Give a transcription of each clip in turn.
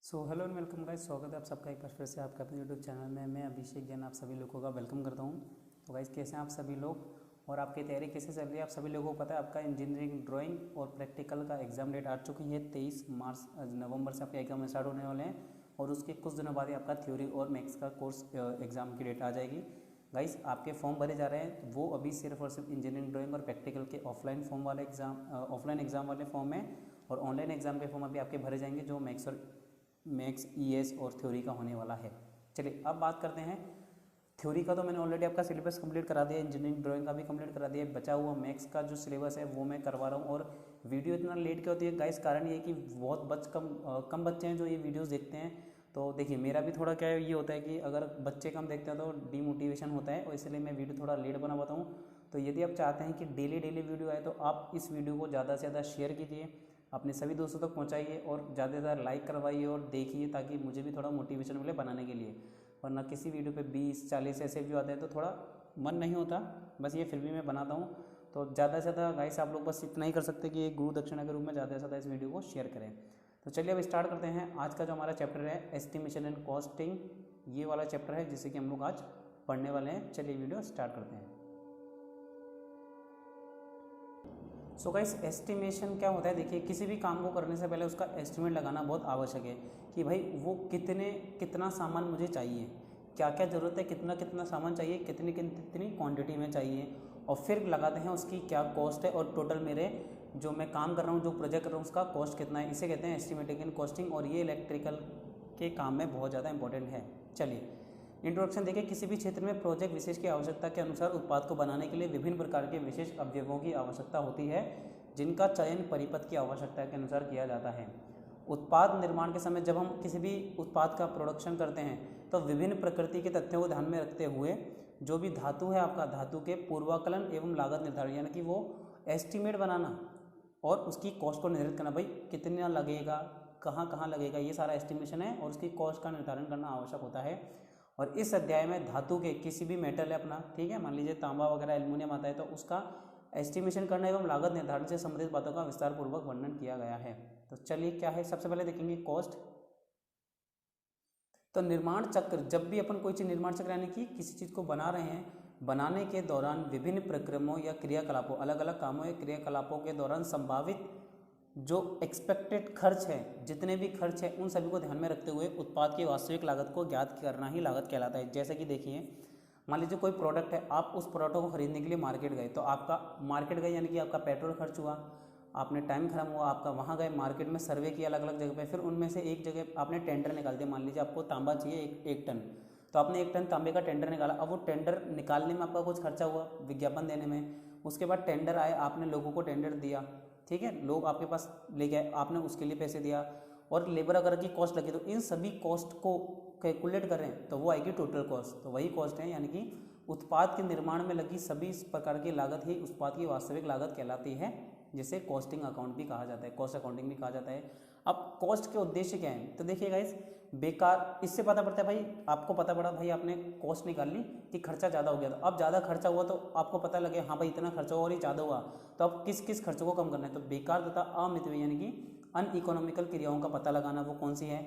Hello and welcome guys, स्वागत है आप सबका एक बार फिर से आपका अपने यूट्यूब चैनल में। मैं अभिषेक जैन आप सभी लोगों का वेलकम करता हूं। तो गाइस, कैसे हैं आप सभी लोग और आपकी तैयारी कैसे चल रही है? आप सभी लोगों को पता है आपका इंजीनियरिंग ड्राइंग और प्रैक्टिकल का एग्जाम डेट आ चुकी है। 23 नवंबर से आपके एग्जाम स्टार्ट होने वाले हैं और उसके कुछ दिनों बाद ही आपका थ्योरी और मैथ्स का कोर्स एग्जाम की डेट आ जाएगी। गाइस, आपके फॉर्म भरे जा रहे हैं, वो अभी सिर्फ और सिर्फ इंजीनियरिंग ड्राइंग और प्रैक्टिकल के ऑफलाइन फॉर्म वाले ऑफलाइन एग्जाम वाले फॉर्म है और ऑनलाइन एग्जाम के फॉर्म अभी आपके भरे जाएंगे, जो मैथ्स ईएस और थ्योरी का होने वाला है। चलिए अब बात करते हैं थ्योरी का। तो मैंने ऑलरेडी आपका सिलेबस कंप्लीट करा दिया, इंजीनियरिंग ड्राइंग का भी कंप्लीट करा दिया। बचा हुआ मैथ्स का जो सिलेबस है वो मैं करवा रहा हूँ। और वीडियो इतना लेट क्यों होती है गाइस? कारण ये है कि बहुत कम बच्चे हैं जो ये वीडियोस देखते हैं। तो देखिए, मेरा भी थोड़ा क्या ये होता है कि अगर बच्चे कम देखते हैं तो डीमोटिवेशन होता है और इसलिए मैं वीडियो थोड़ा लेट बना पाता हूँ। तो यदि आप चाहते हैं कि डेली डेली वीडियो आए तो आप इस वीडियो को ज़्यादा से ज़्यादा शेयर कीजिए, अपने सभी दोस्तों तक पहुंचाइए और ज़्यादा से ज़्यादा लाइक करवाइए और देखिए, ताकि मुझे भी थोड़ा मोटिवेशन मिले बनाने के लिए। वरना किसी वीडियो पे 20-40 ऐसे व्यू आते हैं तो थोड़ा मन नहीं होता। बस ये फिर भी मैं बनाता हूँ। तो ज़्यादा से ज़्यादा गाइस आप लोग बस इतना ही कर सकते हैं कि एक गुरु दक्षिणा के रूप में ज़्यादा से ज़्यादा इस वीडियो को शेयर करें। तो चलिए अब स्टार्ट करते हैं। आज का जो हमारा चैप्टर है एस्टिमेशन एंड कॉस्टिंग, ये वाला चैप्टर है जिसे कि हम लोग आज पढ़ने वाले हैं। चलिए वीडियो स्टार्ट करते हैं। सो गाइस, एस्टिमेशन क्या होता है? देखिए, किसी भी काम को करने से पहले उसका एस्टिमेट लगाना बहुत आवश्यक है कि भाई वो कितना सामान मुझे चाहिए, क्या क्या ज़रूरत है, कितना कितना सामान चाहिए, कितनी कितनी क्वांटिटी में चाहिए, और फिर लगाते हैं उसकी क्या कॉस्ट है और टोटल मेरे जो मैं काम कर रहा हूँ, जो प्रोजेक्ट कर रहा हूँ, उसका कॉस्ट कितना है। इसे कहते हैं एस्टिमेटिंग एंड कॉस्टिंग और ये इलेक्ट्रिकल के काम में बहुत ज़्यादा इंपॉर्टेंट है। चलिए इंट्रोडक्शन देखिए। किसी भी क्षेत्र में प्रोजेक्ट विशेष की आवश्यकता के अनुसार उत्पाद को बनाने के लिए विभिन्न प्रकार के विशेष अवयवों की आवश्यकता होती है, जिनका चयन परिपथ की आवश्यकता के अनुसार किया जाता है। उत्पाद निर्माण के समय जब हम किसी भी उत्पाद का प्रोडक्शन करते हैं तो विभिन्न प्रकृति के तथ्यों को ध्यान में रखते हुए जो भी धातु है आपका, धातु के पूर्वाकलन एवं लागत निर्धारण, यानी कि वो एस्टिमेट बनाना और उसकी कॉस्ट को निर्धारित करना। भाई कितना लगेगा, कहाँ कहाँ लगेगा, ये सारा एस्टिमेशन है और उसकी कॉस्ट का निर्धारण करना आवश्यक होता है। और इस अध्याय में धातु के किसी भी मेटल है अपना, ठीक है, मान लीजिए तांबा वगैरह एल्युमिनियम आता है, तो उसका एस्टिमेशन करना एवं लागत निर्धारण से संबंधित बातों का विस्तार पूर्वक वर्णन किया गया है। तो चलिए क्या है, सबसे पहले देखेंगे कॉस्ट। तो निर्माण चक्र, जब भी अपन कोई चीज़ निर्माण चक्र यानी कि किसी चीज़ को बना रहे हैं, बनाने के दौरान विभिन्न प्रक्रमों या क्रियाकलापों, अलग अलग कामों या क्रियाकलापों के दौरान संभावित जो एक्सपेक्टेड खर्च है, जितने भी खर्च है उन सभी को ध्यान में रखते हुए उत्पाद की वास्तविक लागत को ज्ञात करना ही लागत कहलाता है। जैसे कि देखिए, मान लीजिए कोई प्रोडक्ट है, आप उस प्रोडक्ट को खरीदने के लिए मार्केट गए, तो आपका मार्केट गए यानी कि आपका पेट्रोल खर्च हुआ, आपने टाइम खत्म हुआ आपका, वहाँ गए मार्केट में सर्वे किया अलग अलग जगह पे, फिर उनमें से एक जगह आपने टेंडर निकाल दिया। मान लीजिए आपको तांबा चाहिए एक टन, तो आपने 1 टन तांबे का टेंडर निकाला। अब वो टेंडर निकालने में आपका कुछ खर्चा हुआ, विज्ञापन देने में। उसके बाद टेंडर आए, आपने लोगों को टेंडर दिया, ठीक है, लोग आपके पास ले गए, आपने उसके लिए पैसे दिया और लेबर अगर की कॉस्ट लगी, तो इन सभी कॉस्ट को कैलकुलेट करें तो वो आएगी टोटल कॉस्ट। तो वही कॉस्ट है, यानी कि उत्पाद के निर्माण में लगी सभी इस प्रकार की लागत ही उत्पाद की वास्तविक लागत कहलाती है, जिसे कॉस्टिंग अकाउंट भी कहा जाता है, कॉस्ट अकाउंटिंग भी कहा जाता है। अब कॉस्ट के उद्देश्य क्या है? तो देखिए गाइस, बेकार इससे पता पड़ता है, भाई आपको पता पड़ा, भाई आपने कॉस्ट निकाल ली कि खर्चा ज़्यादा हो गया, तो अब ज़्यादा खर्चा हुआ तो आपको पता लगे हाँ भाई इतना खर्चा हुआ और ये ज़्यादा हुआ, तो अब किस किस खर्चों को कम करना है। तो बेकार तथा अमितव्ययी यानी कि अनइकोनॉमिकल क्रियाओं का पता लगाना, वो कौन सी है।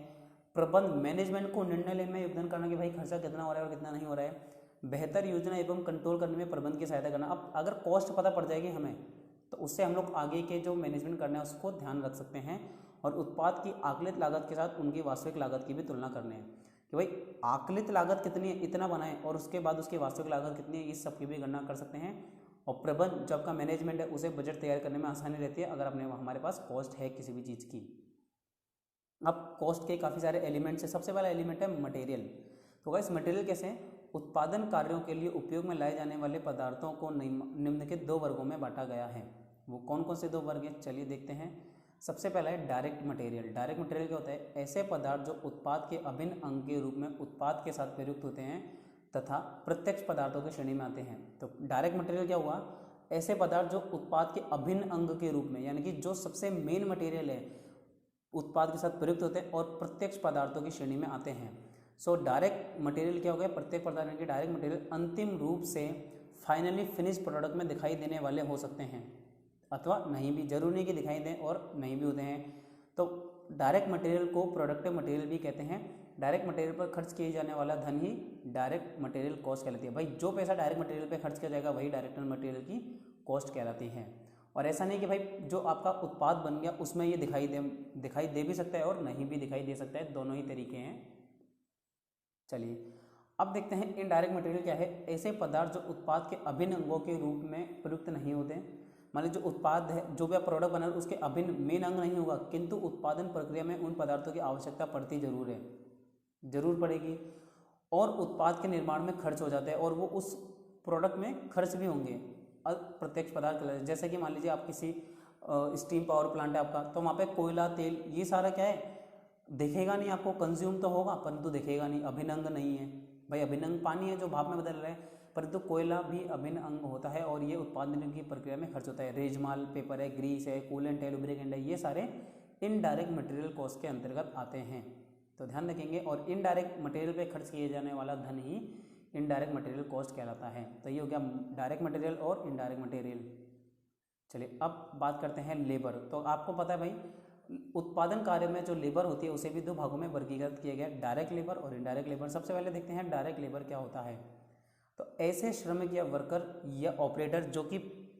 प्रबंध, मैनेजमेंट को निर्णय लेने में योगदान करना कि भाई खर्चा कितना हो रहा है और कितना नहीं हो रहा है। बेहतर योजना एवं कंट्रोल करने में प्रबंध की सहायता करना। अब अगर कॉस्ट पता पड़ जाएगी हमें तो उससे हम लोग आगे के जो मैनेजमेंट करना है उसको ध्यान रख सकते हैं और उत्पाद की आकलित लागत के साथ उनकी वास्तविक लागत की भी तुलना करनी है कि भाई आकलित लागत कितनी है, इतना बनाए, और उसके बाद उसकी वास्तविक लागत कितनी है, इस सब की भी गणना कर सकते हैं। और प्रबंध, जब का मैनेजमेंट है उसे बजट तैयार करने में आसानी रहती है अगर अपने हमारे पास कॉस्ट है किसी भी चीज़ की। अब कॉस्ट के काफ़ी सारे एलिमेंट्स है। सबसे पहला एलिमेंट है मटेरियल। तो गाइस, मटेरियल कैसे है? उत्पादन कार्यों के लिए उपयोग में लाए जाने वाले पदार्थों को निम्नलिखित 2 वर्गों में बांटा गया है। वो कौन कौन से 2 वर्ग हैं, चलिए देखते हैं। सबसे पहला है डायरेक्ट मटेरियल। डायरेक्ट मटेरियल क्या होता है? ऐसे पदार्थ जो उत्पाद के अभिन्न अंग के रूप में उत्पाद के साथ प्रयुक्त होते हैं तथा प्रत्यक्ष पदार्थों की श्रेणी में आते हैं। तो डायरेक्ट मटेरियल क्या हुआ? ऐसे पदार्थ जो उत्पाद के अभिन्न अंग के रूप में, यानी कि जो सबसे मेन मटेरियल है, उत्पाद के साथ प्रयुक्त होते हैं और प्रत्यक्ष पदार्थों की श्रेणी में आते हैं। सो डायरेक्ट मटेरियल क्या हो गया? प्रत्येक पदार्थ यानी कि डायरेक्ट मटेरियल अंतिम रूप से फाइनली फिनिश प्रोडक्ट में दिखाई देने वाले हो सकते हैं अथवा नहीं भी, जरूरी नहीं कि दिखाई दें और नहीं भी होते हैं। तो डायरेक्ट मटेरियल को प्रोडक्टिव मटेरियल भी कहते हैं। डायरेक्ट मटेरियल पर खर्च किए जाने वाला धन ही डायरेक्ट मटेरियल कॉस्ट कहलाती है। भाई जो पैसा डायरेक्ट मटेरियल पे खर्च किया जाएगा वही डायरेक्ट मटेरियल की कॉस्ट कहलाती है। और ऐसा नहीं कि भाई जो आपका उत्पाद बन गया उसमें ये दिखाई दे भी सकता है और नहीं भी दिखाई दे सकता है, दोनों ही तरीके हैं। चलिए अब देखते हैं इनडायरेक्ट मटेरियल क्या है। ऐसे पदार्थ जो उत्पाद के अभिन्न अंगों के रूप में प्रयुक्त नहीं होते। मान लीजिए जो उत्पाद है, जो भी आप प्रोडक्ट बना रहे हो उसके अभिन्न मेन अंग नहीं होगा, किंतु उत्पादन प्रक्रिया में उन पदार्थों की आवश्यकता पड़ती जरूर पड़ेगी और उत्पाद के निर्माण में खर्च हो जाता है और वो उस प्रोडक्ट में खर्च भी होंगे अप्रत्यक्ष पदार्थ। जैसे कि मान लीजिए आप किसी स्टीम पावर प्लांट है आपका, तो वहाँ पे कोयला, तेल, ये सारा क्या है, दिखेगा नहीं आपको, कंज्यूम तो होगा परंतु दिखेगा नहीं, अभिन्न अंग नहीं है। भाई अभिन्न अंग पानी है जो भाप में बदल रहा है, परंतु कोयला भी अभिन्न अंग होता है और ये उत्पादन की प्रक्रिया में खर्च होता है। रेजमाल पेपर है, ग्रीस है, कूलेंट है, लुब्रिकेंट है, ये सारे इनडायरेक्ट मटेरियल कॉस्ट के अंतर्गत आते हैं, तो ध्यान रखेंगे। और इनडायरेक्ट मटेरियल पे खर्च किए जाने वाला धन ही इनडायरेक्ट मटेरियल कॉस्ट कहलाता है। तो ये हो गया डायरेक्ट मटेरियल और इनडायरेक्ट मटेरियल। चलिए अब बात करते हैं लेबर। तो आपको पता है भाई उत्पादन कार्य में जो लेबर होती है उसे भी दो भागों में वर्गीकृत किया गया, डायरेक्ट लेबर और इनडायरेक्ट लेबर। सबसे पहले देखते हैं डायरेक्ट लेबर क्या होता है। तो ऐसे श्रमिक या वर्कर या ऑपरेटर जो कि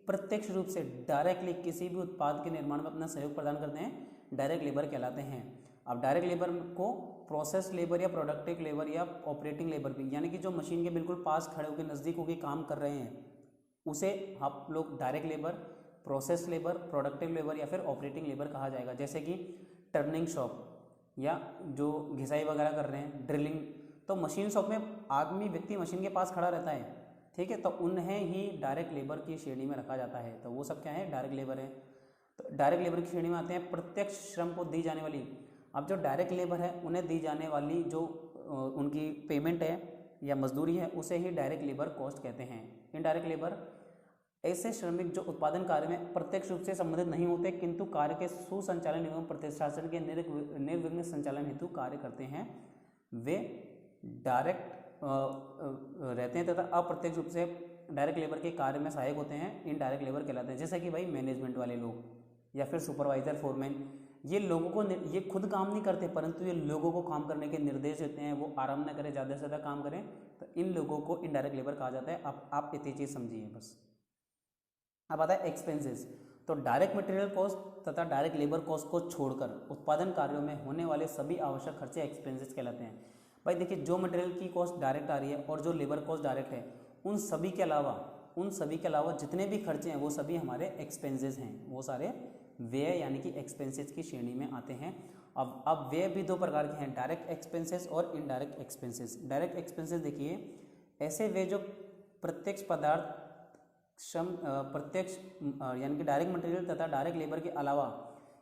प्रत्यक्ष रूप से डायरेक्टली किसी भी उत्पाद के निर्माण में अपना सहयोग प्रदान करते हैं, डायरेक्ट लेबर कहलाते हैं। अब डायरेक्ट लेबर को प्रोसेस लेबर या प्रोडक्टिव लेबर या ऑपरेटिंग लेबर भी, यानी कि जो मशीन के बिल्कुल पास खड़े होकर नज़दीक होकर काम कर रहे हैं उसे आप लोग direct labour, process labour, productive labour या फिर ऑपरेटिंग लेबर कहा जाएगा। जैसे कि टर्निंग शॉप या जो घिसाई वगैरह कर रहे हैं, ड्रिलिंग, तो मशीन शॉप में व्यक्ति मशीन के पास खड़ा रहता है, ठीक है, तो उन्हें ही डायरेक्ट लेबर की श्रेणी में रखा जाता है। तो वो सब क्या है, डायरेक्ट लेबर है। तो डायरेक्ट लेबर की श्रेणी में आते हैं प्रत्यक्ष श्रम को दी जाने वाली। अब जो डायरेक्ट लेबर है उन्हें दी जाने वाली जो उनकी पेमेंट है या मजदूरी है उसे ही डायरेक्ट लेबर कॉस्ट कहते हैं। इनडायरेक्ट लेबर ऐसे श्रमिक जो उत्पादन कार्य में प्रत्यक्ष रूप से संबंधित नहीं होते किंतु कार्य के सुसंचालन एवं प्रतिशासन के निर्विघ्न संचालन हेतु कार्य करते हैं, वे डायरेक्ट रहते हैं तथा अप्रत्यक्ष रूप से डायरेक्ट लेबर के कार्य में सहायक होते हैं, इनडायरेक्ट लेबर कहलाते हैं। जैसे कि भाई मैनेजमेंट वाले लोग या फिर सुपरवाइजर, फोरमैन, ये लोगों को, ये खुद काम नहीं करते परंतु ये लोगों को काम करने के निर्देश देते हैं, वो आराम न करें, ज़्यादा से ज़्यादा काम करें, तो इन लोगों को इनडायरेक्ट लेबर कहा जाता है। आप इतनी चीज़ समझिए बस। अब आता है एक्सपेंसेस। तो डायरेक्ट मटेरियल कॉस्ट तथा डायरेक्ट लेबर कॉस्ट को छोड़कर उत्पादन कार्यों में होने वाले सभी आवश्यक खर्चे एक्सपेंसेस कहलाते हैं। भाई देखिए, जो मटेरियल की कॉस्ट डायरेक्ट आ रही है और जो लेबर कॉस्ट डायरेक्ट है, उन सभी के अलावा जितने भी खर्चे हैं वो सभी हमारे एक्सपेंसेस हैं, वो सारे व्यय यानी कि एक्सपेंसेस की श्रेणी में आते हैं। अब व्यय भी दो प्रकार के हैं, डायरेक्ट एक्सपेंसेस और इनडायरेक्ट एक्सपेंसेस। डायरेक्ट एक्सपेंसेस देखिए, ऐसे व्यय जो प्रत्यक्ष पदार्थ श्रम यानी कि डायरेक्ट मटेरियल तथा डायरेक्ट लेबर के अलावा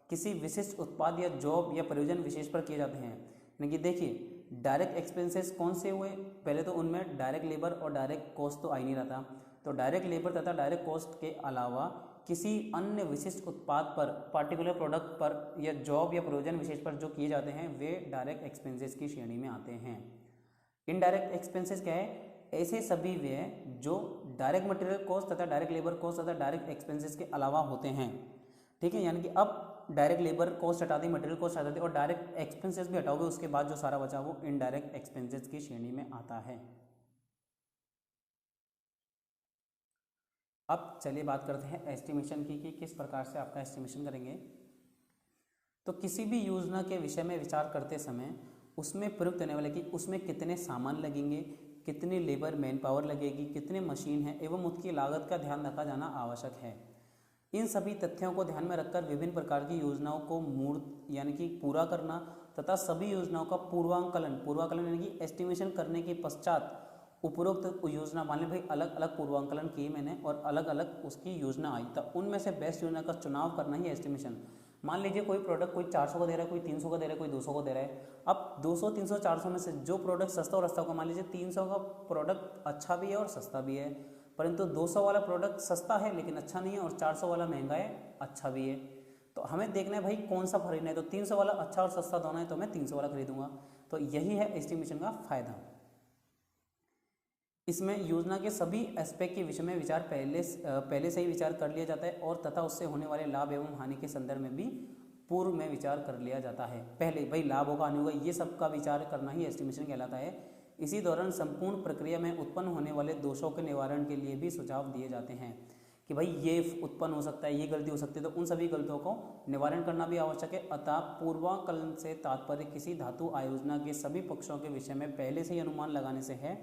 किसी विशिष्ट उत्पाद या जॉब या प्रयोजन विशेष पर किए जाते हैं। यानी कि देखिए, डायरेक्ट एक्सपेंसेस कौन से हुए, पहले तो उनमें डायरेक्ट लेबर और डायरेक्ट कॉस्ट तो आ ही नहीं रहा था, तो डायरेक्ट लेबर तथा डायरेक्ट कॉस्ट के अलावा किसी अन्य विशिष्ट उत्पाद पर, पार्टिकुलर प्रोडक्ट पर या जॉब या प्रयोजन विशेष पर जो किए जाते हैं वे डायरेक्ट एक्सपेंसेस की श्रेणी में आते हैं। इनडायरेक्ट एक्सपेंसेस क्या है, ऐसे सभी व्यय जो डायरेक्ट मटेरियल कॉस्ट तथा डायरेक्ट लेबर कॉस्ट तथा डायरेक्ट एक्सपेंसेस के अलावा होते हैं, ठीक है। यानी कि अब डायरेक्ट लेबर कॉस्ट हटा दी, मटेरियल कॉस्ट हटा दी और डायरेक्ट एक्सपेंसेस भी हटाओगे, उसके बाद जो सारा बचा वो इनडायरेक्ट एक्सपेंसेस की श्रेणी में आता है। अब चलिए बात करते हैं एस्टिमेशन की कि किस प्रकार से आपका एस्टिमेशन करेंगे। तो किसी भी योजना के विषय में विचार करते समय उसमें प्रयुक्त होने वाले कि उसमें कितने सामान लगेंगे, कितनी लेबर मैन पावर लगेगी, कितने मशीन है एवं उसकी लागत का ध्यान रखा जाना आवश्यक है। इन सभी तथ्यों को ध्यान में रखकर विभिन्न प्रकार की योजनाओं को मूर्त यानी कि पूरा करना तथा सभी योजनाओं का पूर्वांकलन यानी कि एस्टिमेशन करने के पश्चात उपरोक्त योजना, मान ली भाई अलग अलग पूर्वांकलन किए मैंने और अलग अलग उसकी योजना आई, तो उनमें से बेस्ट योजना का चुनाव करना ही एस्टिमेशन। मान लीजिए कोई प्रोडक्ट कोई 400 का दे रहा है, कोई 300 का दे रहा है, कोई 200 का दे रहा है। अब 200, 300, 400 में से जो प्रोडक्ट सस्ता और सस्ता होगा, मान लीजिए 300 का प्रोडक्ट अच्छा भी है और सस्ता भी है, परंतु 200 वाला प्रोडक्ट सस्ता है लेकिन अच्छा नहीं है और 400 वाला महंगा है अच्छा भी है। तो हमें देखना है भाई कौन सा खरीदना है, तो 300 वाला अच्छा और सस्ता दोनों है तो मैं 300 वाला खरीदूंगा। तो यही है एस्टिमेशन का फायदा। इसमें योजना के सभी एस्पेक्ट के विषय में विचार पहले से ही विचार कर लिया जाता है और तथा उससे होने वाले लाभ एवं हानि के संदर्भ में भी पूर्व में विचार कर लिया जाता है। पहले भाई लाभ होगा हानि होगा ये सब का विचार करना ही एस्टिमेशन कहलाता है। इसी दौरान संपूर्ण प्रक्रिया में उत्पन्न होने वाले दोषों के निवारण के लिए भी सुझाव दिए जाते हैं कि भाई ये उत्पन्न हो सकता है, ये गलती हो सकती है, तो उन सभी गलतियों को निवारण करना भी आवश्यक है। अतः पूर्वाकलन से तात्पर्य किसी धातु आयोजना के सभी पक्षों के विषय में पहले से ही अनुमान लगाने से है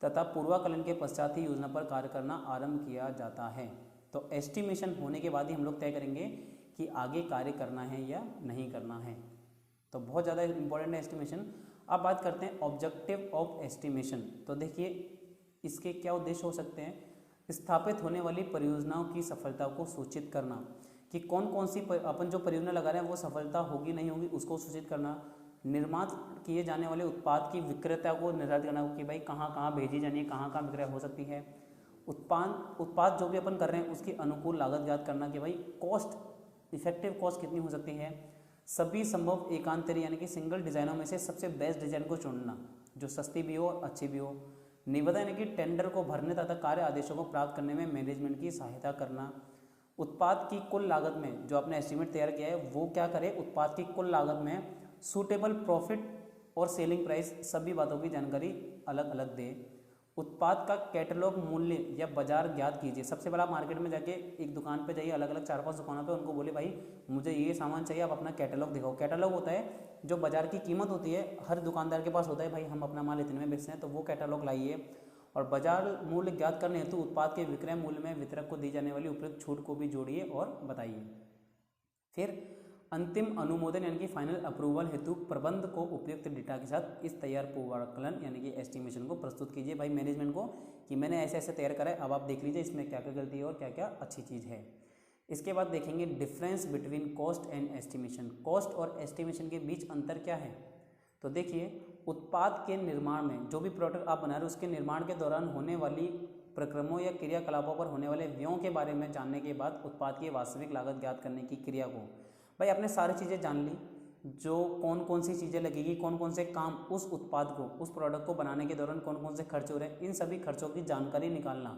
तथा पूर्वाकलन के पश्चात ही योजना पर कार्य करना आरंभ किया जाता है। तो एस्टिमेशन होने के बाद ही हम लोग तय करेंगे कि आगे कार्य करना है या नहीं करना है। तो बहुत ज़्यादा इंपॉर्टेंट है एस्टिमेशन। अब बात करते हैं ऑब्जेक्टिव ऑफ एस्टिमेशन। तो देखिए इसके क्या उद्देश्य हो सकते हैं। स्थापित होने वाली परियोजनाओं की सफलता को सूचित करना कि कौन कौन सी अपन जो परियोजना लगा रहे हैं वो सफलता होगी नहीं होगी उसको सूचित करना। निर्माण किए जाने वाले उत्पाद की विक्रेता को निर्धारित करना कि भाई कहाँ कहाँ भेजी जानी है, कहाँ कहाँ विक्रय हो सकती है। उत्पाद जो भी अपन कर रहे हैं उसकी अनुकूल लागत ज्ञात करना कि भाई कॉस्ट इफेक्टिव कॉस्ट कितनी हो सकती है। सभी संभव एकांतरी यानी कि सिंगल डिजाइनों में से सबसे बेस्ट डिजाइन को चुनना जो सस्ती भी हो और अच्छी भी हो। निविदा यानी कि टेंडर को भरने तथा कार्य आदेशों को प्राप्त करने में मैनेजमेंट की सहायता करना। उत्पाद की कुल लागत में जो आपने एस्टीमेट तैयार किया है वो क्या करे, उत्पाद की कुल लागत में सूटेबल प्रॉफिट और सेलिंग प्राइस सभी बातों की जानकारी अलग अलग दे। उत्पाद का कैटलॉग मूल्य या बाजार ज्ञात कीजिए। सबसे पहले आप मार्केट में जाके एक दुकान पे जाइए, अलग अलग 4-5 दुकानों पे, उनको बोले भाई मुझे ये सामान चाहिए, आप अपना कैटलॉग दिखाओ। कैटलॉग होता है जो बाजार की कीमत होती है, हर दुकानदार के पास होता है, भाई हम अपना माल इतने में बेचते हैं, तो वो कैटलॉग लाइए। और बाजार मूल्य ज्ञात करने हेतु उत्पाद के विक्रय मूल्य में वितरक को दी जाने वाली उपयुक्त छूट को भी जोड़िए और बताइए। फिर अंतिम अनुमोदन यानी कि फाइनल अप्रूवल हेतु प्रबंध को उपयुक्त डेटा के साथ इस तैयार पूर्वाकलन यानी कि एस्टिमेशन को प्रस्तुत कीजिए भाई मैनेजमेंट को कि मैंने ऐसे ऐसे तैयार करा है, अब आप देख लीजिए इसमें क्या क्या गलती है और क्या क्या अच्छी चीज़ है। इसके बाद देखेंगे difference between cost and estimation. Cost और एस्टिमेशन के बीच अंतर क्या है। तो देखिए उत्पाद के निर्माण में जो भी प्रोडक्ट आप बना रहे हो उसके निर्माण के दौरान होने वाली प्रक्रमों या क्रियाकलापों पर होने वाले व्ययों के बारे में जानने के बाद उत्पाद की वास्तविक लागत ज्ञात करने की क्रिया को, भाई आपने सारी चीज़ें जान ली, जो कौन कौन सी चीज़ें लगेगी, कौन कौन से काम उस उत्पाद को उस प्रोडक्ट को बनाने के दौरान कौन कौन से खर्च हो रहे हैं, इन सभी खर्चों की जानकारी निकालना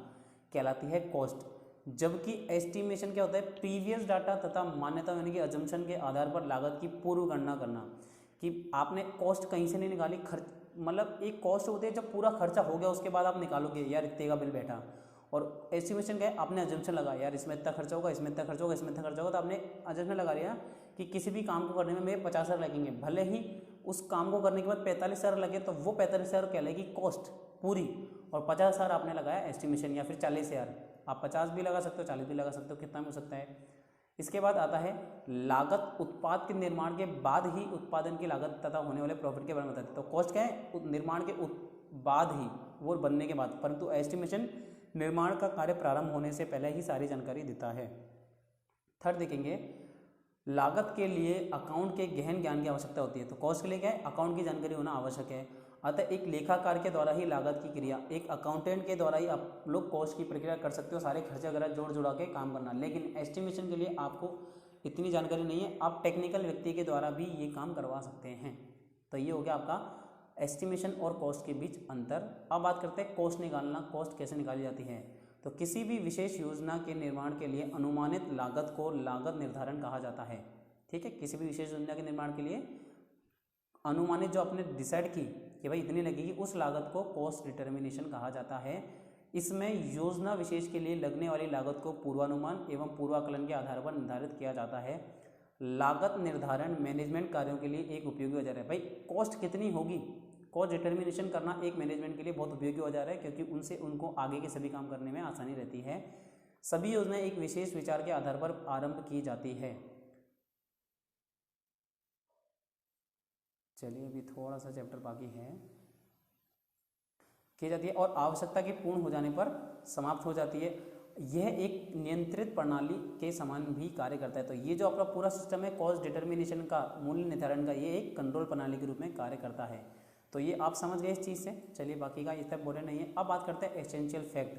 कहलाती है कॉस्ट। जबकि एस्टिमेशन क्या होता है, प्रीवियस डाटा तथा मान्यता यानी कि अजम्पशन के आधार पर लागत की पूर्व गणना करना कि आपने कॉस्ट कहीं से नहीं निकाली, खर्च मतलब एक कॉस्ट होती है जब पूरा खर्चा हो गया उसके बाद आप निकालोगे यार इतने का बिल बैठा। और एस्टिमेशन क्या है, आपने अजम्पशन लगा यार इसमें इतना खर्चा होगा, इसमें इतना खर्चा होगा, इसमें इतना खर्चा होगा, तो आपने अजम्पशन लगा लिया कि किसी भी काम को करने में मेरे 50,000 लगेंगे, भले ही उस काम को करने के बाद 45,000 लगे तो वो 45,000 कहलाएगी कॉस्ट पूरी, और 50,000 आपने लगाया एस्टिमेशन, या फिर 40,000, आप 50 भी लगा सकते हो, 40 भी लगा सकते हो, कितना भी हो सकता है। इसके बाद आता है लागत, उत्पाद के निर्माण के बाद ही उत्पादन की लागत तथा होने वाले प्रॉफिट के बारे में बताते हैं। तो कॉस्ट क्या है, निर्माण के बाद ही, वो बनने के बाद, परंतु एस्टिमेशन निर्माण का कार्य प्रारंभ होने से पहले ही सारी जानकारी देता है। थर्ड देखेंगे लागत के लिए अकाउंट के गहन ज्ञान की आवश्यकता होती है। तो कॉस्ट के लिए क्या है, अकाउंट की जानकारी होना आवश्यक है। अतः एक लेखाकार के द्वारा ही लागत की क्रिया, एक अकाउंटेंट के द्वारा ही आप लोग कॉस्ट की प्रक्रिया कर सकते हो, सारे खर्चे वगैरह जोड़ जुड़ा के काम करना। लेकिन एस्टिमेशन के लिए आपको इतनी जानकारी नहीं है, आप टेक्निकल व्यक्ति के द्वारा भी ये काम करवा सकते हैं। तो ये हो गया आपका एस्टिमेशन और कॉस्ट के बीच अंतर। अब बात करते हैं कॉस्ट निकालना, कॉस्ट कैसे निकाली जाती है। तो किसी भी विशेष योजना के निर्माण के लिए अनुमानित लागत को लागत निर्धारण कहा जाता है। ठीक है, किसी भी विशेष योजना के निर्माण के लिए अनुमानित जो आपने डिसाइड की कि भाई इतनी लगेगी, उस लागत को कॉस्ट डिटर्मिनेशन कहा जाता है। इसमें योजना विशेष के लिए लगने वाली लागत को पूर्वानुमान एवं पूर्वाकलन के आधार पर निर्धारित किया जाता है। लागत निर्धारण मैनेजमेंट कार्यों के लिए एक उपयोगी औजार है। भाई कॉस्ट कितनी होगी, कॉस्ट डिटर्मिनेशन करना एक मैनेजमेंट के लिए बहुत उपयोगी औजार है, क्योंकि उनसे उनको आगे के सभी काम करने में आसानी रहती है। सभी योजनाएं एक विशेष विचार के आधार पर आरंभ की जाती है। चलिए अभी थोड़ा सा चैप्टर बाकी है, की जाती है और आवश्यकता के पूर्ण हो जाने पर समाप्त हो जाती है। यह एक नियंत्रित प्रणाली के समान भी कार्य करता है। तो ये जो आपका पूरा सिस्टम है कॉस्ट डिटर्मिनेशन का, मूल्य निर्धारण का, ये एक कंट्रोल प्रणाली के रूप में कार्य करता है। तो ये आप समझ गए इस चीज़ से। चलिए बाकी का इतना बोले नहीं है। अब बात करते हैं एसेंशियल फैक्ट,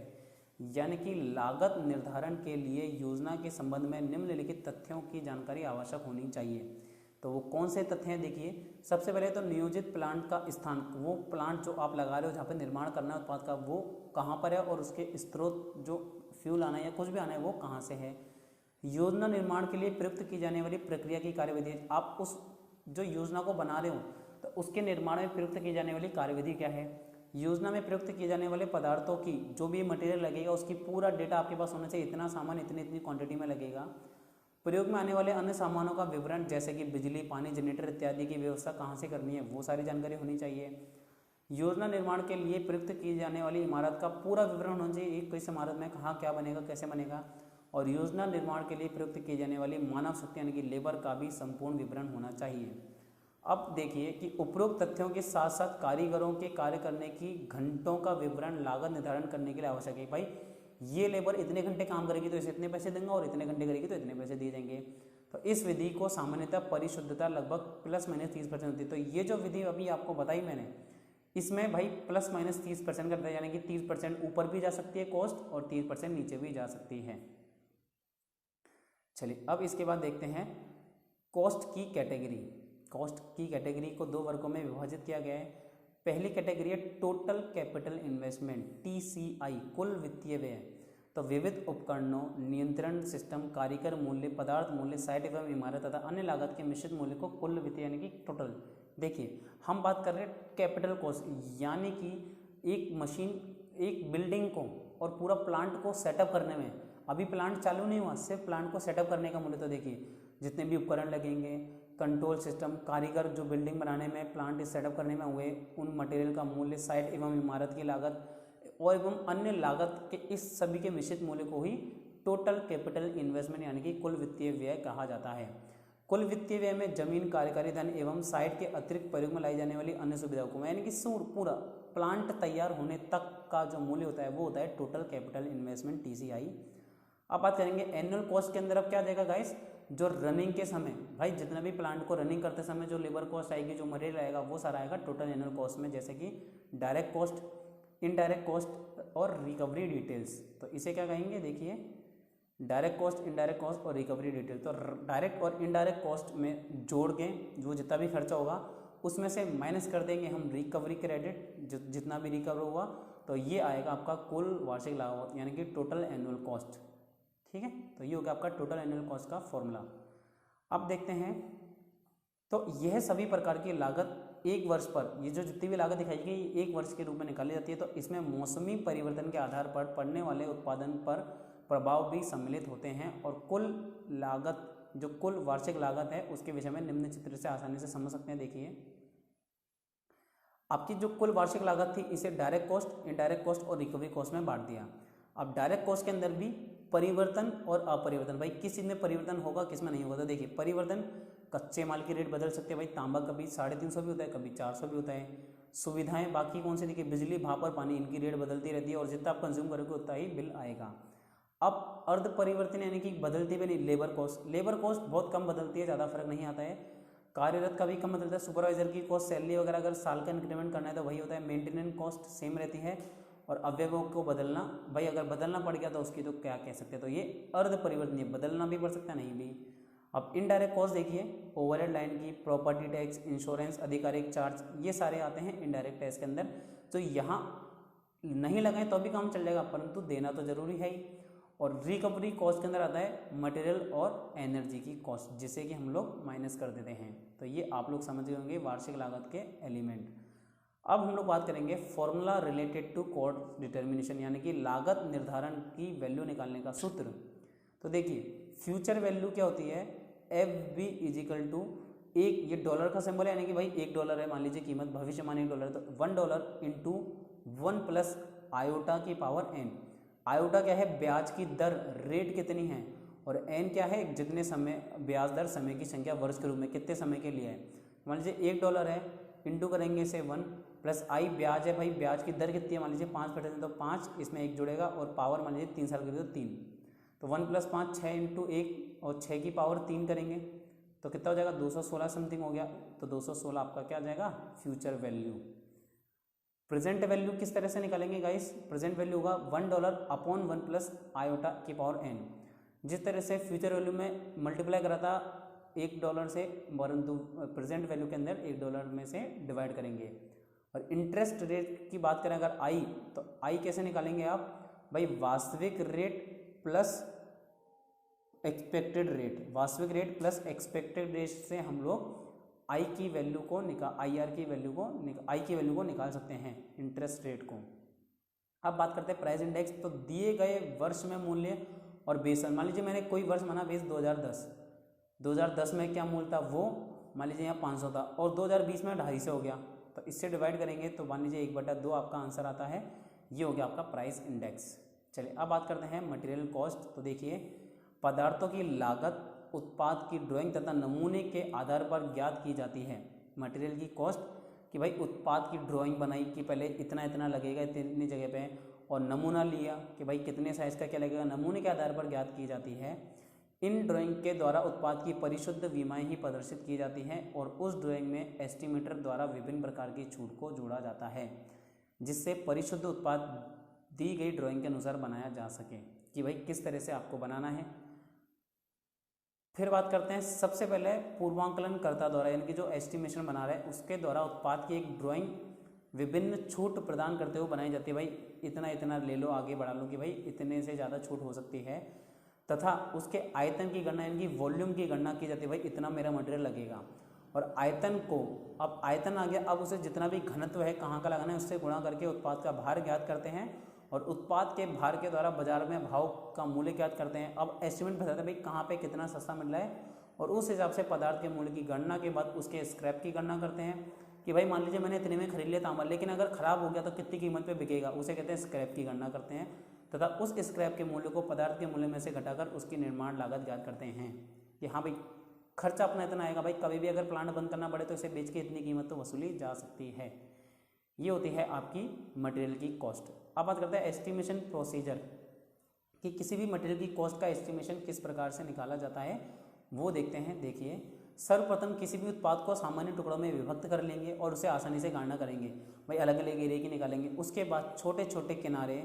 यानी कि लागत निर्धारण के लिए योजना के संबंध में निम्नलिखित तथ्यों की जानकारी आवश्यक होनी चाहिए। तो वो कौन से तथ्य हैं, देखिए सबसे पहले तो नियोजित प्लांट का स्थान, वो प्लांट जो आप लगा रहे हो जहाँ पे निर्माण करना है उत्पाद का, वो कहाँ पर है और उसके स्रोत जो फ्यूल आना है या कुछ भी आना है वो कहाँ से है। योजना निर्माण के लिए प्रयुक्त की जाने वाली प्रक्रिया की कार्यविधि, आप उस जो योजना को बना रहे हो तो उसके निर्माण में प्रयुक्त की जाने वाली कार्यविधि क्या है। योजना में प्रयुक्त किए जाने वाले पदार्थों की जो भी मटेरियल लगेगा उसकी पूरा डेटा आपके पास होना चाहिए, इतना सामान इतनी इतनी क्वांटिटी में लगेगा। प्रयोग में आने वाले अन्य सामानों का विवरण जैसे कि बिजली, पानी, जनरेटर इत्यादि की व्यवस्था कहाँ से करनी है वो सारी जानकारी होनी चाहिए। योजना निर्माण के लिए प्रयुक्त की जाने वाली इमारत का पूरा विवरण होना चाहिए, किस इमारत में कहाँ क्या बनेगा, कैसे बनेगा। और योजना निर्माण के लिए प्रयुक्त की जाने वाली मानव शक्ति यानी कि लेबर का भी संपूर्ण विवरण होना चाहिए। अब देखिए कि उपरोक्त तथ्यों के साथ साथ कारीगरों के कार्य करने की घंटों का विवरण लागत निर्धारण करने के लिए आवश्यक है। भाई ये लेबर इतने घंटे काम करेगी तो इसे इतने पैसे देंगे और इतने घंटे करेगी तो इतने पैसे दिए जाएंगे। तो इस विधि को सामान्यतः परिशुद्धता लगभग ±30% होती है। तो ये जो विधि अभी आपको बताई मैंने, इसमें भाई ±30% करता है, यानी कि 30% ऊपर भी जा सकती है कॉस्ट और 30% नीचे भी जा सकती है। चलिए अब इसके बाद देखते हैं कॉस्ट की कैटेगरी। कॉस्ट की कैटेगरी को दो वर्गों में विभाजित किया गया है। पहली कैटेगरी है टोटल कैपिटल इन्वेस्टमेंट, TCI, कुल वित्तीय व्यय। तो विविध उपकरणों, नियंत्रण सिस्टम, कारीगर मूल्य, पदार्थ मूल्य, साइट एवं इमारत तथा अन्य लागत के मिश्रित मूल्य को कुल वित्तीय यानी कि टोटल। देखिए हम बात कर रहे हैं कैपिटल कॉस्ट, यानी कि एक मशीन, एक बिल्डिंग को और पूरा प्लांट को सेटअप करने में, अभी प्लांट चालू नहीं हुआ, सिर्फ प्लांट को सेटअप करने का मूल्य। तो देखिए जितने भी उपकरण लगेंगे, कंट्रोल सिस्टम, कारीगर जो बिल्डिंग बनाने में, प्लांट सेटअप करने में हुए, उन मटेरियल का मूल्य, साइट एवं इमारत की लागत और एवं अन्य लागत के इस सभी के मिश्रित मूल्य को ही टोटल कैपिटल इन्वेस्टमेंट यानी कि कुल वित्तीय व्यय कहा जाता है। कुल वित्तीय व्यय में जमीन, कार्यकारी धन एवं साइट के अतिरिक्त प्रयोग में लाई जाने वाली अन्य सुविधाओं को, यानी कि पूरा प्लांट तैयार होने तक का जो मूल्य होता है वो होता है टोटल कैपिटल इन्वेस्टमेंट, TCI। अब बात करेंगे एनुअल कॉस्ट के अंदर। अब क्या देगा गाइस, जो रनिंग के समय, भाई जितना भी प्लांट को रनिंग करते समय जो लेबर कॉस्ट आएगी, जो मटेरियल आएगा, वो सारा आएगा टोटल एनुअल कॉस्ट में, जैसे कि डायरेक्ट कॉस्ट, इनडायरेक्ट कॉस्ट और रिकवरी डिटेल्स। तो इसे क्या कहेंगे, देखिए डायरेक्ट कॉस्ट, इनडायरेक्ट कॉस्ट और रिकवरी डिटेल। तो डायरेक्ट और इनडायरेक्ट कॉस्ट में जोड़ के जो जितना भी खर्चा होगा उसमें से माइनस कर देंगे हम रिकवरी क्रेडिट, जितना भी रिकवर हुआ, तो ये आएगा आपका कुल वार्षिक लागत यानी कि टोटल एनुअल कॉस्ट। ठीक है, तो ये हो गया आपका टोटल एनुअल कॉस्ट का फॉर्मूला। अब देखते हैं, तो यह सभी प्रकार की लागत एक वर्ष पर, ये जो जितनी भी लागत दिखाई गई ये एक वर्ष के रूप में निकाली जाती है। तो इसमें मौसमी परिवर्तन के आधार पर पड़ने वाले उत्पादन पर प्रभाव भी सम्मिलित होते हैं। और कुल लागत, जो कुल वार्षिक लागत है, उसके विषय में निम्न चित्र से आसानी से समझ सकते हैं। देखिए आपकी जो कुल वार्षिक लागत थी इसे डायरेक्ट कॉस्ट, इनडायरेक्ट कॉस्ट और रिकवरी कॉस्ट में बांट दिया। अब डायरेक्ट कॉस्ट के अंदर भी परिवर्तन और अपरिवर्तन, भाई किस चीज़ में परिवर्तन होगा किस में नहीं होगा। तो देखिए परिवर्तन, कच्चे माल की रेट बदल सकते हैं, भाई तांबा कभी 350 भी होता है, कभी 400 भी होता है। सुविधाएं बाकी कौन सी, देखिए बिजली, भाप और पानी, इनकी रेट बदलती रहती है और जितना आप कंज्यूम करोगे उतना ही बिल आएगा। अब अर्ध परिवर्तन यानी कि बदलती भी नहीं, लेबर कॉस्ट, लेबर कॉस्ट बहुत कम बदलती है, ज़्यादा फर्क नहीं आता है। कार्यरत का भी कम बदलता है। सुपरवाइजर की कॉस्ट, सैलरी वगैरह अगर साल का इंक्रीमेंट करना है तो वही होता है। मेंटेनेंस कॉस्ट सेम रहती है। और अवयवों को बदलना, भाई अगर बदलना पड़ गया तो उसकी तो क्या कह सकते हैं, तो ये अर्ध परिवर्तनीय, बदलना भी पड़ सकता है नहीं भी। अब इनडायरेक्ट कॉस्ट देखिए, ओवरहेड लाइन की, प्रॉपर्टी टैक्स, इंश्योरेंस, आधिकारिक चार्ज, ये सारे आते हैं इनडायरेक्ट टैक्स के अंदर। तो यहाँ नहीं लगाएं तो भी काम चल जाएगा, परंतु देना तो जरूरी है ही। और रिकवरी कॉस्ट के अंदर आता है मटेरियल और एनर्जी की कॉस्ट, जिसे कि हम लोग माइनस कर देते हैं। तो ये आप लोग समझ गए होंगे वार्षिक लागत के एलिमेंट। अब हम लोग बात करेंगे formula related to cost determination, यानी कि लागत निर्धारण की वैल्यू निकालने का सूत्र। तो देखिए फ्यूचर वैल्यू क्या होती है, FV इजिकल टू एक, ये डॉलर का सिंबल है, यानी कि भाई $1 है मान लीजिए कीमत, भविष्यवाणी $1, तो $1 इंटू 1 प्लस आयोटा की पावर n। आयोटा क्या है, ब्याज की दर, रेट कितनी है, और n क्या है, जितने समय ब्याज दर, समय की संख्या वर्ष के रूप में कितने समय के लिए है। मान लीजिए $1 है, इंटू करेंगे इसे 1 प्लस आई ब्याज है, भाई ब्याज की दर कितनी है, मान लीजिए 5%, तो 5 इसमें 1 जुड़ेगा और पावर मान लीजिए 3 साल के लिए तो 3, तो 1 + 5 6 इंटू 1 और 6 की पावर 3 करेंगे तो कितना हो जाएगा, 216 समथिंग हो गया। तो 216 आपका क्या आ जाएगा, फ्यूचर वैल्यू। प्रेजेंट वैल्यू किस तरह से निकालेंगे गाइस, प्रेजेंट वैल्यू होगा $1 अपॉन 1 प्लस आयोटा की पावर n। जिस तरह से फ्यूचर वैल्यू में मल्टीप्लाई करा था $1 से, परंतु प्रेजेंट वैल्यू के अंदर $1 में से डिवाइड करेंगे। और इंटरेस्ट रेट की बात करें अगर आई, तो आई कैसे निकालेंगे आप, भाई वास्तविक रेट प्लस एक्सपेक्टेड रेट, वास्तविक रेट प्लस एक्सपेक्टेड रेट से हम लोग आई की वैल्यू को आई की वैल्यू को निकाल सकते हैं इंटरेस्ट रेट को। अब बात करते हैं प्राइस इंडेक्स। तो दिए गए वर्ष में मूल्य और बेस, मान लीजिए मैंने कोई वर्ष माना बेस 2010 में क्या मूल्य था वो मान लीजिए यहाँ 500 था और 2020 में 250 हो गया, तो इससे डिवाइड करेंगे तो मान लीजिए 1/2 आपका आंसर आता है। ये हो गया आपका प्राइस इंडेक्स। चलिए अब बात करते हैं मटेरियल कॉस्ट। तो देखिए पदार्थों की लागत उत्पाद की ड्राइंग तथा नमूने के आधार पर ज्ञात की जाती है। मटेरियल की कॉस्ट कि भाई उत्पाद की ड्राइंग बनाई कि पहले इतना इतना लगेगा इतनी जगह पे, और नमूना लिया कि भाई कितने साइज़ का क्या लगेगा, नमूने के आधार पर ज्ञात की जाती है। इन ड्राइंग के द्वारा उत्पाद की परिशुद्ध विमाएँ ही प्रदर्शित की जाती हैं और उस ड्राइंग में एस्टिमेटर द्वारा विभिन्न प्रकार की छूट को जोड़ा जाता है जिससे परिशुद्ध उत्पाद दी गई ड्राइंग के अनुसार बनाया जा सके कि भाई किस तरह से आपको बनाना है। फिर बात करते हैं सबसे पहले पूर्वांकलन कर्ता द्वारा, यानी कि जो एस्टिमेशन बना रहा है उसके द्वारा उत्पाद की एक ड्राइंग विभिन्न छूट प्रदान करते हुए बनाई जाती है। भाई इतना इतना ले लो, आगे बढ़ा लो कि भाई इतने से ज़्यादा छूट हो सकती है, तथा उसके आयतन की गणना यानी कि वॉल्यूम की गणना की जाती है। भाई इतना मेरा मटेरियल लगेगा, और आयतन को, अब आयतन आ गया, अब उसे जितना भी घनत्व है कहाँ का लगाना है उससे गुणा करके उत्पाद का भार ज्ञात करते हैं और उत्पाद के भार के द्वारा बाजार में भाव का मूल्य ज्ञात करते हैं। अब एस्टिमेट बताते हैं भाई कहाँ पे कितना सस्ता मिल रहा है, और उस हिसाब से पदार्थ के मूल्य की गणना के बाद उसके स्क्रैप की गणना करते हैं कि भाई मान लीजिए मैंने इतने में खरीद लिया तांबा, लेकिन अगर ख़राब हो गया तो कितनी कीमत पे बिकेगा, उसे कहते हैं स्क्रैप की गणना करते हैं, तथा उस स्क्रैप के मूल्य को पदार्थ के मूल्य में से घटाकर उसकी निर्माण लागत ज्ञात करते हैं कि हाँ भाई खर्चा अपना इतना आएगा, भाई कभी भी अगर प्लांट बंद करना पड़े तो इसे बेच के इतनी कीमत तो वसूली जा सकती है। ये होती है आपकी मटेरियल की कॉस्ट। अब बात करते हैं एस्टिमेशन प्रोसीजर कि किसी भी मटेरियल की कॉस्ट का एस्टिमेशन किस प्रकार से निकाला जाता है वो देखते हैं। देखिए सर्वप्रथम किसी भी उत्पाद को सामान्य टुकड़ों में विभक्त कर लेंगे और उसे आसानी से गणना करेंगे, भाई अलग अलग एरिया की निकालेंगे। उसके बाद छोटे छोटे किनारे,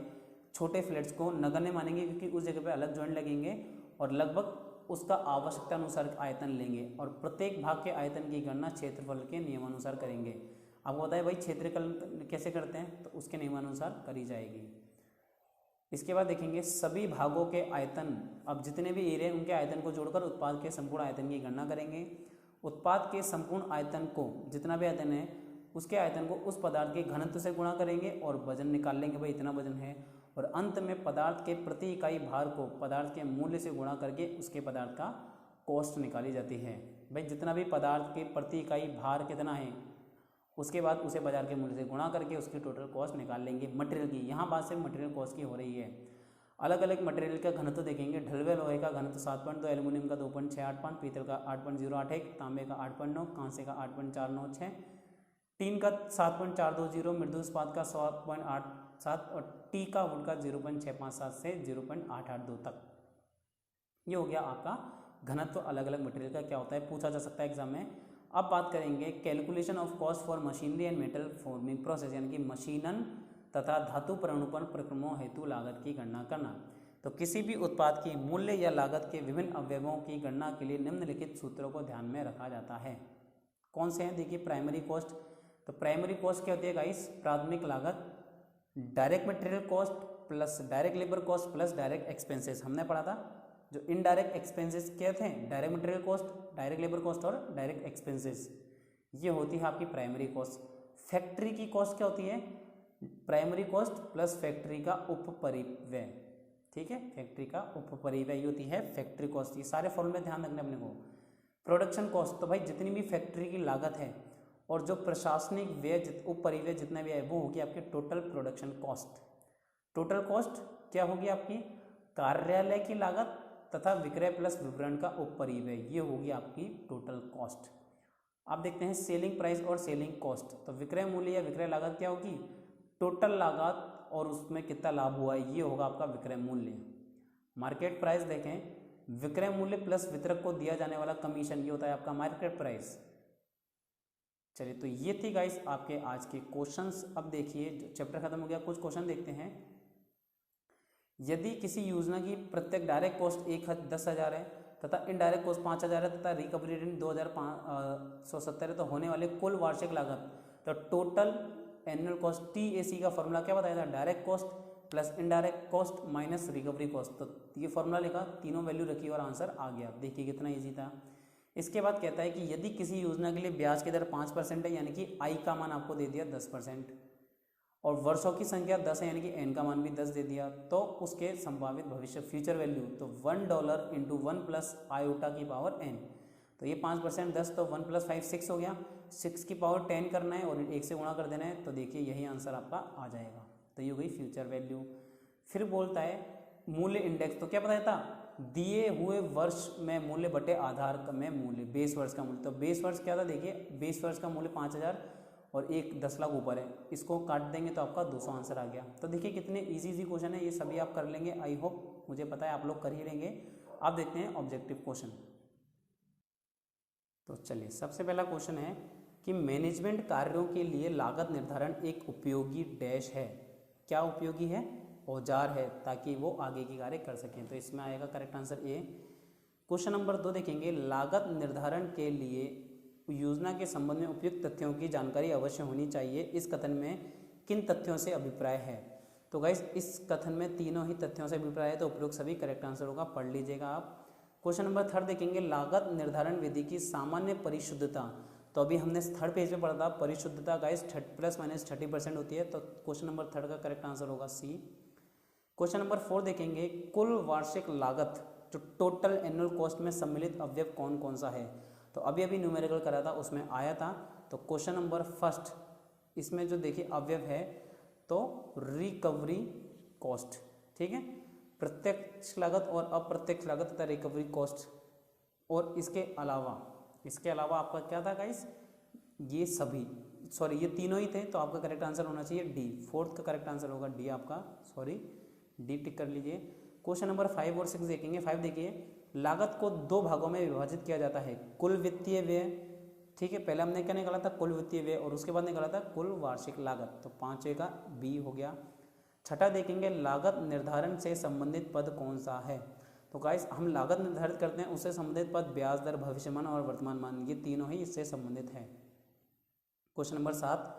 छोटे फ्लेट्स को नगण्य मानेंगे क्योंकि उस जगह पे अलग जॉइंट लगेंगे, और लगभग उसका आवश्यकता अनुसार आयतन लेंगे और प्रत्येक भाग के आयतन की गणना क्षेत्रफल के नियमानुसार करेंगे। आपको बताया भाई क्षेत्रफल कैसे करते हैं, तो उसके नियमानुसार करी जाएगी। इसके बाद देखेंगे सभी भागों के आयतन, अब जितने भी एरिया उनके आयतन को जोड़कर उत्पाद के संपूर्ण आयतन की गणना करेंगे। उत्पाद के संपूर्ण आयतन को, जितना भी आयतन है उसके आयतन को उस पदार्थ के घनत्व से गुणा करेंगे और वजन निकाल लेंगे, भाई इतना वजन है, और अंत में पदार्थ के प्रति इकाई भार को पदार्थ के मूल्य से गुणा करके उसके पदार्थ का कॉस्ट निकाली जाती है। भाई जितना भी पदार्थ के प्रति इकाई भार कितना है उसके बाद उसे बाजार के मूल्य से गुणा करके उसकी टोटल कॉस्ट निकाल लेंगे मटेरियल की। यहाँ बात सिर्फ मटेरियल कॉस्ट की हो रही है। अलग अलग मटेरियल का घनत्व देखेंगे। ढलवे लोहे का घनत्व 7.2, एल्यूमिनियम का 2.685, पीतल का 8.081, तांबे का 8.9, कांसे का 8.496, टीन का 7.420, मृदु इस्पात का 7.87 और टी का वुड का 0.657 से 0.882 तक। ये हो गया आपका घनत्व अलग अलग मटेरियल का क्या होता है, पूछा जा सकता है एग्जाम में। अब बात करेंगे calculation of cost for machinery and metal forming process, यानी कि मशीनन तथा धातु प्रणुपन प्रक्रमों हेतु लागत की गणना करना। तो किसी भी उत्पाद की मूल्य या लागत के विभिन्न अवयवों की गणना के लिए निम्नलिखित सूत्रों को ध्यान में रखा जाता है। कौन से हैं, देखिए प्राइमरी कॉस्ट। तो प्राइमरी कॉस्ट क्या होती है गाइस, प्राथमिक लागत, direct material cost plus direct labour cost plus direct expenses. हमने पढ़ा था जो इनडायरेक्ट एक्सपेंसेस क्या थे, direct material cost, direct labour cost और डायरेक्ट एक्सपेंसेस। ये होती है आपकी प्राइमरी कॉस्ट। फैक्ट्री की कॉस्ट क्या होती है, प्राइमरी कॉस्ट प्लस फैक्ट्री का उपपरिव्यय। ठीक है, फैक्ट्री का उपपरिव्यय होती है फैक्ट्री कॉस्ट। ये सारे फॉर्मूले ध्यान रखने अपने को। प्रोडक्शन कॉस्ट, तो भाई जितनी भी फैक्ट्री की लागत है और जो प्रशासनिक व्यय उपपरिव्यय जितना भी है वो होगी आपकी total production cost. Total cost क्या होगी आपकी, कार्यालय की लागत तथा विक्रय प्लस विपणन का उपपरिव्यय, ये होगी आपकी टोटल कॉस्ट। अब देखते हैं सेलिंग प्राइस और सेलिंग कॉस्ट। तो विक्रय मूल्य या विक्रय लागत क्या होगी, टोटल लागत और उसमें कितना लाभ हुआ है, ये होगा आपका विक्रय मूल्य। मार्केट प्राइस देखें, विक्रय मूल्य प्लस वितरक को दिया जाने वाला कमीशन, ये होता है आपका मार्केट प्राइस। चलिए, तो ये थी गाइस आपके आज के क्वेश्चंस। अब देखिए जो चैप्टर खत्म हो गया, कुछ क्वेश्चन देखते हैं। यदि किसी योजना की प्रत्येक डायरेक्ट कॉस्ट 10,000 है तथा इनडायरेक्ट कॉस्ट 5,000 है तथा रिकवरी रेट 2,570 है, तो होने वाले कुल वार्षिक लागत, तो टोटल एनुअल कॉस्ट TAC का फॉर्मूला क्या बताया था, direct cost plus indirect cost minus recovery cost. तो ये फॉर्मूला लिखा, तीनों वैल्यू रखी और आंसर आ गया। देखिए कितना ईजी था। इसके बाद कहता है कि यदि किसी योजना के लिए ब्याज की दर 5% है, यानी कि आई का मान आपको दे दिया 10%, और वर्षों की संख्या 10 है, यानी कि एन का मान भी 10 दे दिया, तो उसके संभावित भविष्य फ्यूचर वैल्यू, तो $1 इंटू 1 प्लस आयोटा की पावर n। तो ये 5% 10, तो 1 प्लस 5 6 हो गया, 6 की पावर 10 करना है और 1 से गुणा कर देना है। तो देखिए यही आंसर आपका आ जाएगा। तो ये हो गई फ्यूचर वैल्यू। फिर बोलता है मूल्य इंडेक्स। तो क्या बताया था, दिए हुए वर्ष में मूल्य बटे आधार में मूल्य, बेस वर्ष का मूल्य। तो बेस वर्ष क्या था, देखिए बेस वर्ष का मूल्य 5000 और एक 10 लाख ऊपर है, इसको काट देंगे तो आपका 200 आंसर आ गया। तो देखिए कितने इजी क्वेश्चन है, ये सभी आप कर लेंगे। आई होप, मुझे पता है आप लोग कर ही लेंगे। आप देखते हैं ऑब्जेक्टिव क्वेश्चन। तो चलिए सबसे पहला क्वेश्चन है कि मैनेजमेंट कार्यों के लिए लागत निर्धारण एक उपयोगी डैश है। क्या उपयोगी है, औजार है, ताकि वो आगे की कार्य कर सकें। तो इसमें आएगा correct answer A. Question number 2 देखेंगे, लागत निर्धारण के लिए योजना के संबंध में उपयुक्त तथ्यों की जानकारी अवश्य होनी चाहिए। इस कथन में किन तथ्यों से अभिप्राय है। तो गाइस इस कथन में तीनों ही तथ्यों से अभिप्राय है, तो उपयुक्त सभी करेक्ट आंसर होगा, पढ़ लीजिएगा आप। क्वेश्चन नंबर 3 देखेंगे, लागत निर्धारण विधि की सामान्य परिशुद्धता। तो अभी हमने 3rd पेज में पढ़ा था, परिशुद्धता गाइस ±30% होती है। तो क्वेश्चन नंबर 3 का करेक्ट आंसर होगा सी। क्वेश्चन नंबर 4 देखेंगे, कुल वार्षिक लागत, जो टोटल एनुअल कॉस्ट में सम्मिलित अवयव कौन कौन सा है। तो अभी अभी न्यूमेरिकल करा था, उसमें आया था। तो क्वेश्चन नंबर 1 इसमें जो देखिए अवयव है, तो रिकवरी कॉस्ट, ठीक है, प्रत्यक्ष लागत और अप्रत्यक्ष लागत तथा रिकवरी कॉस्ट। और इसके अलावा आपका क्या था गाइस, ये सभी, सॉरी ये तीनों ही थे। तो आपका करेक्ट आंसर होना चाहिए डी। 4th का करेक्ट आंसर होगा डी आपका, सॉरी डी टिक कर लीजिए। क्वेश्चन नंबर 5 और 6 देखेंगे। 5 देखिए, लागत को 2 भागों में विभाजित किया जाता है, कुल वित्तीय व्यय, ठीक है, पहले हमने क्या निकाला था, कुल वित्तीय व्यय, और उसके बाद निकाला था कुल वार्षिक लागत। तो 5 का बी हो गया। 6ठा देखेंगे, लागत निर्धारण से संबंधित पद कौन सा है। तो गाइस हम लागत निर्धारित करते हैं, उससे संबंधित पद ब्याज दर, भविष्यमान और वर्तमान मान, ये तीनों ही इससे संबंधित है। क्वेश्चन नंबर 7,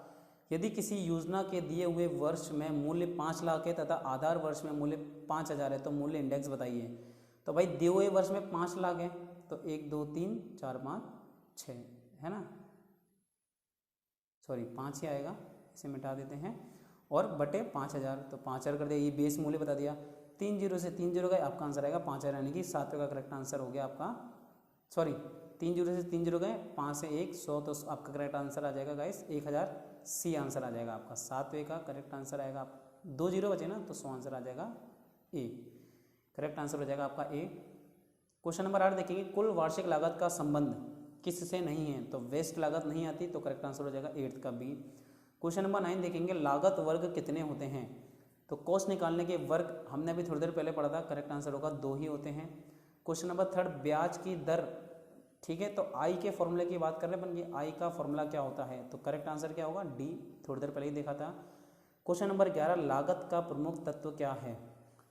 यदि किसी योजना के दिए हुए वर्ष में मूल्य 5 लाख है तथा आधार वर्ष में मूल्य 5000 है, तो मूल्य इंडेक्स बताइए। तो भाई दिए हुए वर्ष में 5 लाख है, तो 1 2 3 4 5 6 है ना, सॉरी 5 ही आएगा, इसे मिटा देते हैं, और बटे 5000, तो 5000 कर दिया, ये बेस मूल्य बता दिया। 3 0 से 3 0 गए, आपका आंसर आएगा 5000, यानी कि 7 का करेक्ट आंसर हो गया आपका, सॉरी 3 0 से 3 0 गए, 5 से 1 100, तो आपका करेक्ट आंसर आ जाएगा गाइस 1000, सी आंसर आ जाएगा आपका। 7वें का करेक्ट आंसर आएगा, 2 0 बचे ना, तो 100 आंसर आ जाएगा ए, करेक्ट आंसर हो जाएगा आपका ए। क्वेश्चन नंबर 8 देखेंगे, कुल वार्षिक लागत का संबंध किससे नहीं है। तो वेस्ट लागत नहीं आती, तो करेक्ट आंसर हो जाएगा 8th का बी। क्वेश्चन नंबर 9 देखेंगे, लागत वर्ग कितने होते हैं। तो कॉस्ट निकालने के वर्ग हमने अभी थोड़ी देर पहले पढ़ा था, करेक्ट आंसर होगा 2 ही होते हैं। क्वेश्चन नंबर 3, ब्याज की दर, ठीक है, तो आई के फॉर्मूले की बात कर रहे हैं, कि आई का फॉर्मूला क्या होता है। तो करेक्ट आंसर क्या होगा, डी, थोड़ी देर पहले ही देखा था। क्वेश्चन नंबर 11, लागत का प्रमुख तत्व क्या है।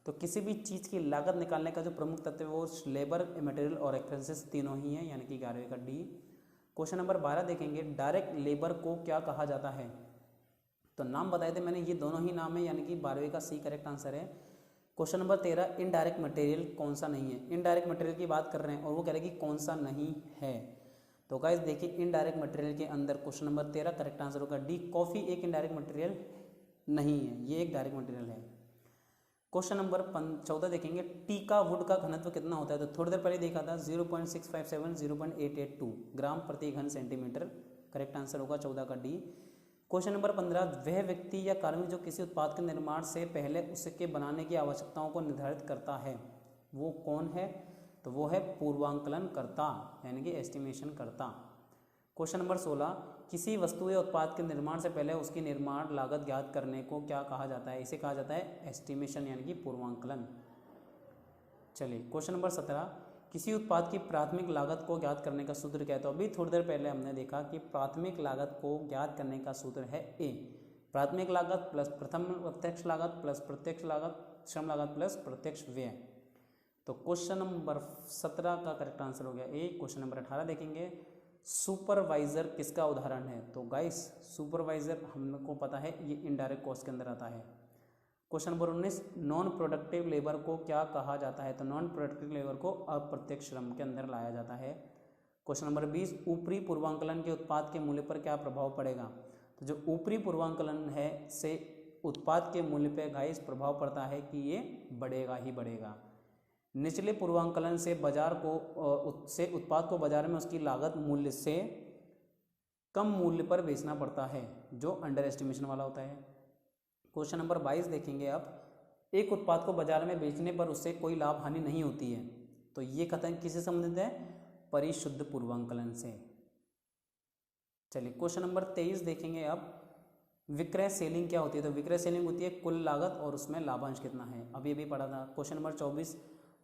तो किसी भी चीज़ की लागत निकालने का जो प्रमुख तत्व है वो लेबर, मटेरियल और एक्सपेंसेस तीनों ही हैं, यानी कि 11वें का डी। क्वेश्चन नंबर 12 देखेंगे, डायरेक्ट लेबर को क्या कहा जाता है। तो नाम बताए थे मैंने, ये दोनों ही नाम है, यानी कि 12वें का सी करेक्ट आंसर है। क्वेश्चन नंबर 13, इनडायरेक्ट मटेरियल कौन सा नहीं है। इनडायरेक्ट मटेरियल की बात कर रहे हैं और वो कह रहे हैं कि कौन सा नहीं है। तो गाइस देखिए, इनडायरेक्ट मटेरियल के अंदर क्वेश्चन नंबर 13 करेक्ट आंसर होगा डी, कॉफ़ी एक इनडायरेक्ट मटेरियल नहीं है, ये एक डायरेक्ट मटेरियल है। क्वेश्चन नंबर 14 देखेंगे, टीका वुड का घनत्व कितना होता है। तो थोड़ी देर पहले देखा था 0.657 0.882 ग्राम प्रति घन सेंटीमीटर, करेक्ट आंसर होगा 14 का डी। क्वेश्चन नंबर 15, वह व्यक्ति या कार्मिक जो किसी उत्पाद के निर्माण से पहले उसके बनाने की आवश्यकताओं को निर्धारित करता है, वो कौन है। तो वो है पूर्वांकलन करता, यानी कि एस्टिमेशन करता। क्वेश्चन नंबर 16, किसी वस्तु या उत्पाद के निर्माण से पहले उसकी निर्माण लागत ज्ञात करने को क्या कहा जाता है। इसे कहा जाता है एस्टिमेशन, यानी कि पूर्वांकलन। चलिए क्वेश्चन नंबर 17, किसी उत्पाद की प्राथमिक लागत को ज्ञात करने का सूत्र क्या है। तो अभी थोड़ी देर पहले हमने देखा कि प्राथमिक लागत को ज्ञात करने का सूत्र है ए, प्राथमिक लागत प्लस प्रथम प्रत्यक्ष लागत प्लस प्रत्यक्ष लागत श्रम लागत प्लस प्रत्यक्ष व्यय। तो क्वेश्चन नंबर 17 का करेक्ट आंसर हो गया ए। क्वेश्चन नंबर 18 देखेंगे, सुपरवाइजर किसका उदाहरण है। तो गाइस सुपरवाइजर हमको पता है ये इनडायरेक्ट कॉस्ट के अंदर आता है। Question number 19, non productive labour को क्या कहा जाता है? तो नॉन प्रोडक्टिव लेबर को अप्रत्यक्ष श्रम के अंदर लाया जाता है। क्वेश्चन नंबर 20, ऊपरी पूर्वांकलन के उत्पाद के मूल्य पर क्या प्रभाव पड़ेगा? तो जो ऊपरी पूर्वांकलन है से उत्पाद के मूल्य पर गाइस प्रभाव पड़ता है कि ये बढ़ेगा ही बढ़ेगा। निचले पूर्वांकलन से बाजार को उत्पाद को बाजार में उसकी लागत मूल्य से कम मूल्य पर बेचना पड़ता है, जो अंडर एस्टिमेशन वाला होता है। क्वेश्चन नंबर 22 देखेंगे आप, एक उत्पाद को बाजार में बेचने पर उससे कोई लाभ हानि नहीं होती है, तो ये कथन किससे संबंधित है? परिशुद्ध पूर्वांकलन से। चलिए क्वेश्चन नंबर 23 देखेंगे आप, विक्रय सेलिंग क्या होती है? तो विक्रय सेलिंग होती है कुल लागत और उसमें लाभांश कितना है, अभी अभी पढ़ा था। क्वेश्चन नंबर 24,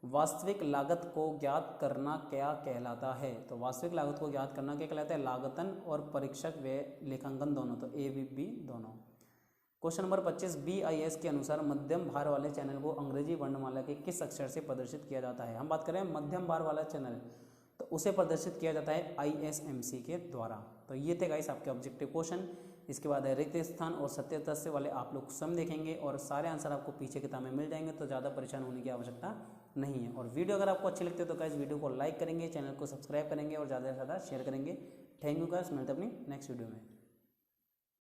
वास्तविक लागत को ज्ञात करना क्या कहलाता है? तो वास्तविक लागत को ज्ञात करना क्या कहलाता है? लागतन और परीक्षक व्यय लेखांकन दोनों, तो ए बी दोनों। क्वेश्चन नंबर 25, BIS के अनुसार मध्यम भार वाले चैनल को अंग्रेजी वर्णमाला के किस अक्षर से प्रदर्शित किया जाता है? हम बात करें मध्यम भार वाला चैनल, तो उसे प्रदर्शित किया जाता है ISMC के द्वारा। तो ये थे गाइस आपके ऑब्जेक्टिव क्वेश्चन। इसके बाद है रिक्त स्थान और सत्य तथ्य वाले आप लोग स्वयं देखेंगे और सारे आंसर आपको पीछे किताब में मिल जाएंगे, तो ज़्यादा परेशान होने की आवश्यकता नहीं है। और वीडियो अगर आपको अच्छी लगती है तो गाइस वीडियो को लाइक करेंगे, चैनल को सब्सक्राइब करेंगे और ज़्यादा से ज़्यादा शेयर करेंगे। थैंक यू गाइस, मिलते हैं अपनी नेक्स्ट वीडियो में।